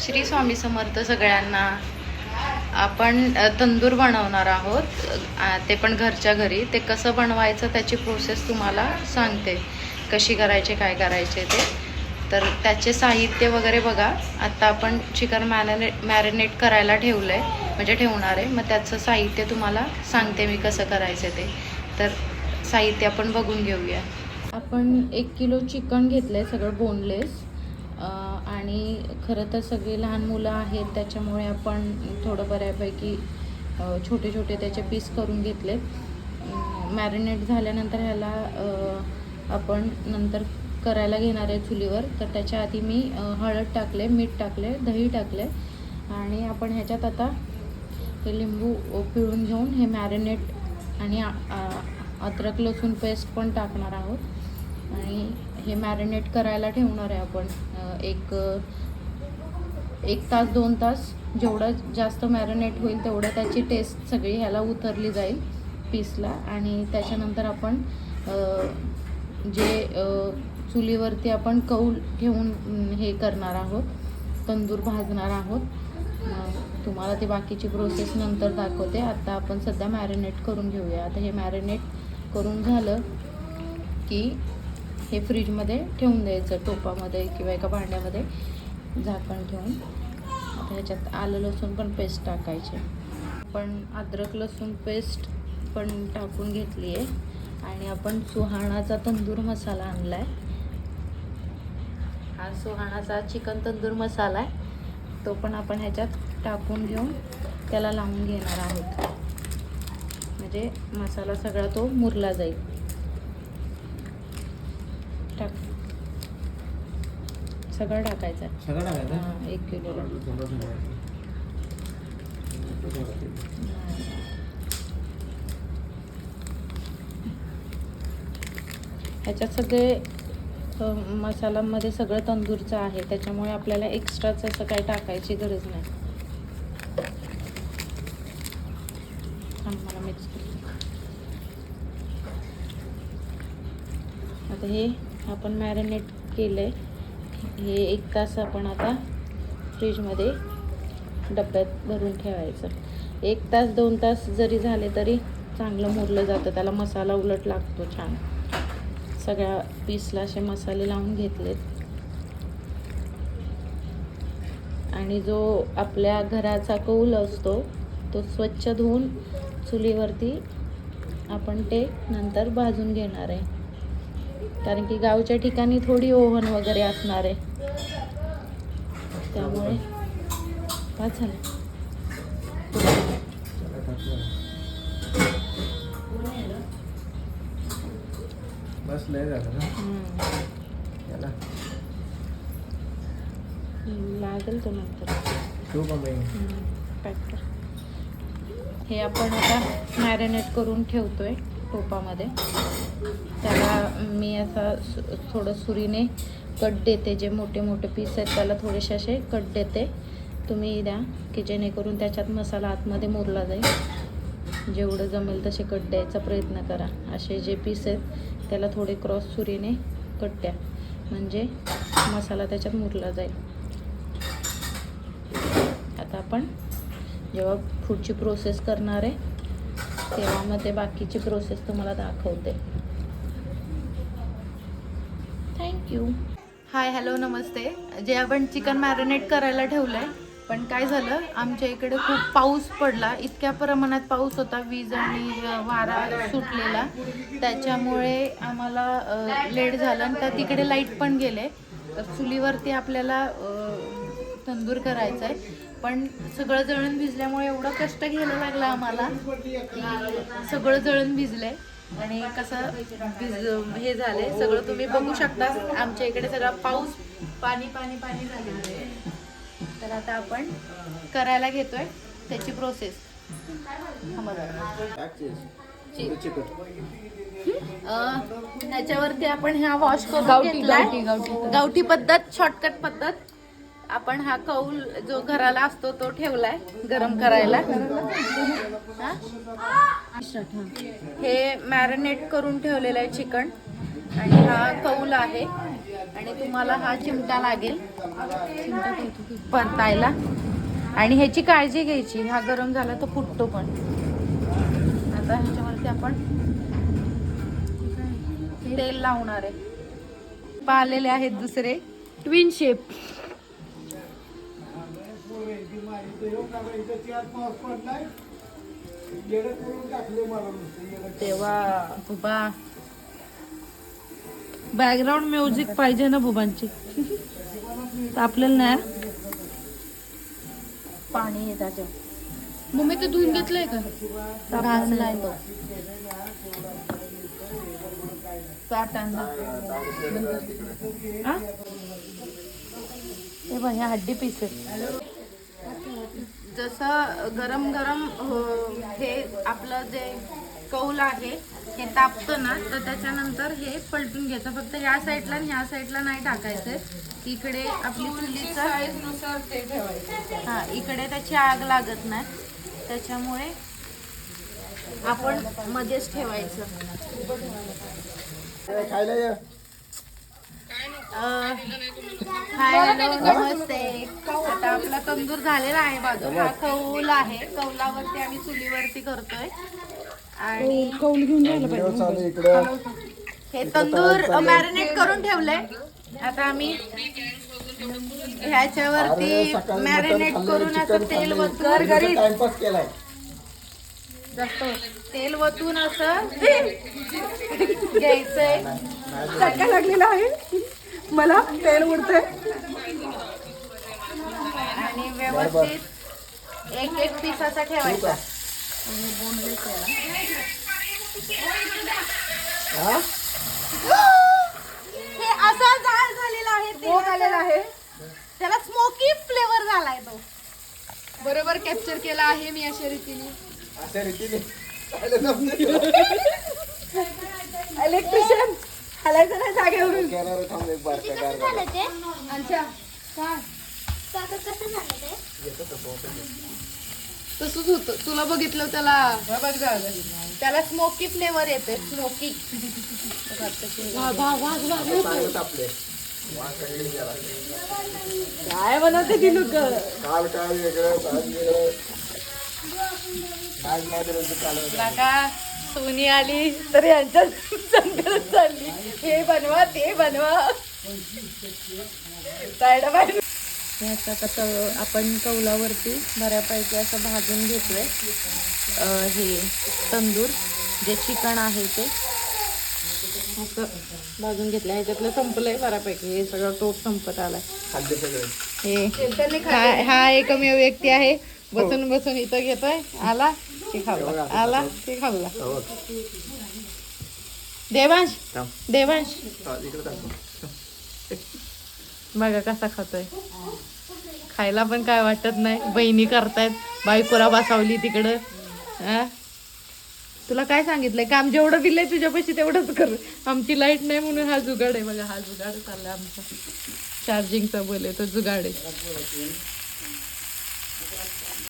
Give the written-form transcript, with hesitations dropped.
श्री स्वामी समर्थ सगळ्यांना. आपण तंदूर बनवणार आहोत, ते पण घरच्या घरी. ते कसं बनवायचं त्याची प्रोसेस तुम्हाला सांगते, कशी करायचे काय करायचे ते. तर त्याचे साहित्य वगैरे बघा. आत्ता आपण चिकन मॅरिनेट करायला ठेवलं आहे, म्हणजे ठेवणार आहे. मग त्याचं साहित्य तुम्हाला सांगते मी कसं करायचं ते. तर साहित्य आपण बघून घेऊया. आपण 1 किलो चिकन घेतलं आहे, सगळं बोनलेस. आणि खरं तर सगळी लहान मुलं आहेत, त्याच्यामुळे आपण थोडं बऱ्यापैकी छोटे छोटे त्याचे पीस करून घेतलेत. मॅरिनेट झाल्यानंतर ह्याला आपण नंतर करायला घेणार आहे चुलीवर. तर त्याच्या आधी मी हळद टाकले, मीठ टाकले, दही टाकले. आणि आपण ह्याच्यात आता हे लिंबू पिळून घेऊन हे मॅरिनेट आणि अद्रक लसूण पेस्ट पण टाकणार आहोत. आणि हे मॅरिनेट करायला ठेवणार आहे आपण एक तास 2 तास. जेवढं जास्त मॅरिनेट होईल तेवढं त्याची टेस्ट सगळी ह्याला उतरली जाईल पीसला. आणि त्याच्यानंतर आपण जे चुलीवरती आपण कौल ठेवून हे करणार आहोत, तंदूर भाजणार आहोत. तुम्हाला ती बाकीची प्रोसेस नंतर दाखवते. आता आपण सध्या मॅरिनेट करून घेऊया. आता हे मॅरिनेट करून झालं की हे फ्रीजमध्ये ठेवून द्यायचं, टोपामध्ये किंवा एका भांड्यामध्ये झाकण ठेवून. आता ह्याच्यात आलं लसूण पण पेस्ट टाकायचे. पण अद्रक लसूण पेस्ट पण टाकून घेतली आहे. आणि आपण सुहाणाचा तंदूर मसाला आणला आहे. हा सुहाणाचा चिकन तंदूर मसाला आहे, तो पण आपण ह्याच्यात टाकून घेऊन त्याला लावून घेणार आहोत. म्हणजे मसाला सगळा तो मुरला जाईल. टाक, सगळं टाकायचं. हां, 1 किलोला. ह्याच्यात सगळे मसाल्यामध्ये सगळं तंदूरचं आहे, त्याच्यामुळे आपल्याला एक्स्ट्राचं असं काही टाकायची गरज नाही. मला मिक्स करते. आता हे आपण मॅरिनेट केलं आहे, हे 1 तास आपण आता फ्रीजमध्ये डब्यात भरून ठेवायचं. 1 तास 2 तास जरी झाले तरी चांगलं मुरलं जातं, त्याला मसाला उलट लागतो छान. सगळ्या पीसला असे मसाले लावून घेतलेत. आणि जो आपल्या घराचा कौल असतो तो स्वच्छ धुवून चुलीवरती आपण ते नंतर भाजून घेणार आहे. कारण की गावच्या ठिकाणी थोडी ओव्हन वगैरे असणार आहे, त्यामुळे पाच झालं. बस लय झालं ना. लागेल तो नंतर. पॅक कर. हे आपण आता मॅरिनेट करून ठेवतोय टोपामध्ये. त्याला मी असा थोडं सुरीने कट देते. जे मोठे मोठे पीस आहेत त्याला थोडेसे असे कट देते. तुम्ही द्या की जेणेकरून त्याच्यात मसाला आतमध्ये मुरला जाईल. जेवढं जमेल तसे कट द्यायचा प्रयत्न करा. असे जे पीस आहेत त्याला थोडे क्रॉस सुरीने कट द्या, म्हणजे मसाला त्याच्यात मुरला जाईल. आता आपण जेव्हा पुढची प्रोसेस करणार आहे तेव्हा मग ते बाकीची प्रोसेस तुम्हाला दाखवते. थँक्यू. हाय, हॅलो, नमस्ते. जे आपण चिकन मॅरिनेट करायला ठेवलं आहे, पण काय झालं, आमच्या इकडे खूप पाऊस पडला. इतक्या प्रमाणात पाऊस होता, वीज आणि वारा सुटलेला, त्याच्यामुळे आम्हाला लेट झालं. आणि त्या तिकडे लाईट पण गेले. तर चुलीवरती आपल्याला तंदूर करायचा आहे, पण सगळं जळण भिजल्यामुळे एवढं कष्ट घ्यायला लागलं आम्हाला की सगळं जळण भिजले. आणि कसं हे झाले सगळं तुम्ही बघू शकता. आमच्या इकडे सगळा पाऊस पाणी पाणी पाणी झालेलं आहे. तर आता आपण करायला घेतोय त्याची प्रोसेस. त्याच्यावरती आपण हा वॉश करून घेतलाय. गावठी पद्धत, शॉर्टकट पद्धत. आपण हा कौल जो घराला असतो तो ठेवलाय गरम करायला. हे मॅरिनेट करून ठेवलेलं आहे चिकन. आणि हा कौल आहे. आणि तुम्हाला हा चिमटा लागेल परतायला. आणि ह्याची काळजी घ्यायची, हा गरम झाला तर फुटतो पण. आता ह्याच्यावरती आपण तेल लावणार आहे. पाहिलेले आहेत दुसरे ट्विन शेप. तेव्हा बुबा बॅकग्राऊंड म्युझिक पाहिजे ना बुबांची. आपल्याला नाही. पाणी आहे त्याच्यात. मम्मी ते धुवून घेतलंय का? घासलाय तो. हे बघ, ह्या हड्डी पीसेस. जसं गरम गरम हे आपलं जे कौल आहे हे तापतं ना, तर त्याच्यानंतर हे पलटून घ्यायचं. फक्त ह्या साईडला आणि ह्या साईडला नाही टाकायचं. इकडे आपली चुलीचा हा, इकडे त्याची आग लागत नाही, त्याच्यामुळे आपण मध्येच ठेवायचं. हाय, हॅलो, नमस्ते. आता आपला तंदूर झालेला आहे बाजूला. हा कौल आहे, कौलावरती आम्ही चुलीवरती करतोय. आणि कौल घेऊन जायला पाहिजे. हे तंदूर मॅरिनेट करून ठेवलंय. आता आम्ही ह्याच्यावरती मॅरिनेट करून असं तेल वतून टाइमपास केलाय. जास्त तेल वतून असं घ्यायचंय. काय लागलेलं आहे मला, तेल उडतंय. आणि व्यवस्थित एक एक पीस असा ठेवायचा. हे असा जाळ झालेला आहे, स्मोक आलेला आहे. त्याला स्मोकी फ्लेवर झालाय तो. बरोबर कॅप्चर केला आहे मी अशा रीतीने. अशा रीतीने इलेक्ट्रिशियन हलायचं नाही जागेवरून. अच्छा, तसंच होतं. तुला बघितलं त्याला स्मोकी फ्लेवर येते. स्मोकी. काय बनवते ती लोक. काल काय वेगळं, आज वेगळं. आज नाही तर काका सोनी आली तर यांच्यात संकट चालली. हे बनवा, ते बनवा. ह्याचं कसं आपण कौलावरती बऱ्यापैकी असं भाजून घेतोय. हे तंदूर जे चिकन आहे ते असं भाजून घेतलं. ह्याच्यातलं संपलंय बऱ्यापैकी. हे सगळं टोप संपत आलाय. खाद्य सगळं. हे हा एकमेव व्यक्ती आहे बसून बसून इथं घेतोय. आला ते खाल्ला, आला ते खाल्ला. देवांश, देवांश बघा कसा खातोय. खायला पण काय वाटत नाही. बहिणी करतायत, बायकोला बसावली तिकडं. तुला काय सांगितलंय, काम जेवढं दिलंय तुझ्यापाशी तेवढंच कर. आमची लाईट नाही म्हणून हा जुगाड आहे. बघा, हा जुगाड चाललाय आमचा. चार्जिंगचा बोल आहे तो जुगाड आहे.